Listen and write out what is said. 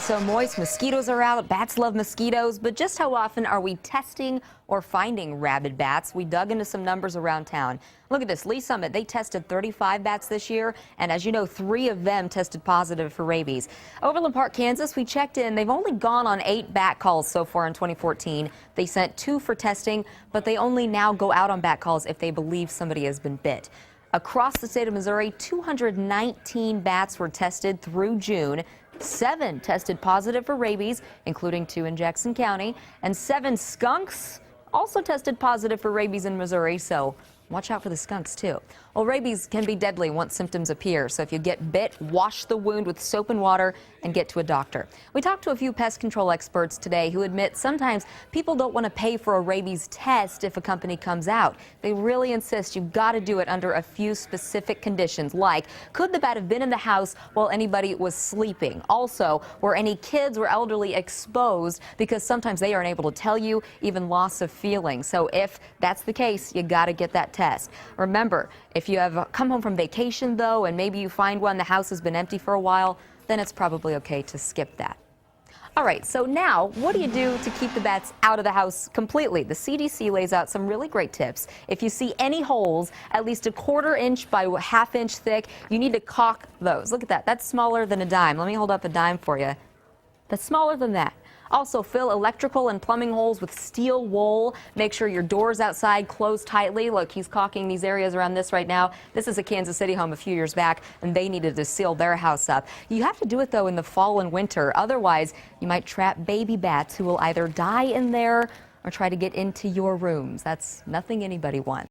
So moist, mosquitoes are out. Bats love mosquitoes, but just how often are we testing or finding rabid bats? We dug into some numbers around town. Look at this. Lee Summit, they tested 35 bats this year, and as you know, 3 of them tested positive for rabies. Overland Park, Kansas, we checked in. They've only gone on 8 bat calls so far in 2014. They sent 2 for testing, but they only now go out on bat calls if they believe somebody has been bit. Across the state of Missouri, 219 bats were tested through June. 7 tested positive for rabies, including 2 in Jackson County, and 7 skunks also tested positive for rabies in Missouri, so watch out for the skunks too. Well, rabies can be deadly once symptoms appear, so if you get bit, wash the wound with soap and water and get to a doctor. We talked to a few pest control experts today who admit sometimes people don't want to pay for a rabies test if a company comes out. They really insist you've got to do it under a few specific conditions, like could the bat have been in the house while anybody was sleeping? Also, were any kids or elderly exposed, because sometimes they aren't able to tell you, even loss of feeling. So if that's the case, you got to get that test. Remember, if you have come home from vacation, though, and maybe you find one, the house has been empty for a while, then it's probably okay to skip that. All right, so now what do you do to keep the bats out of the house completely? The CDC lays out some really great tips. If you see any holes at least a 1/4 inch by 1/2 inch thick, you need to caulk those. Look at that. That's smaller than a dime. Let me hold up a dime for you. That's smaller than that. Also, fill electrical and plumbing holes with steel wool. Make sure your doors outside close tightly. Look, he's caulking these areas around this right now. This is a Kansas City home a few years back, and they needed to seal their house up. You have to do it, though, in the fall and winter. Otherwise, you might trap baby bats who will either die in there or try to get into your rooms. That's nothing anybody wants.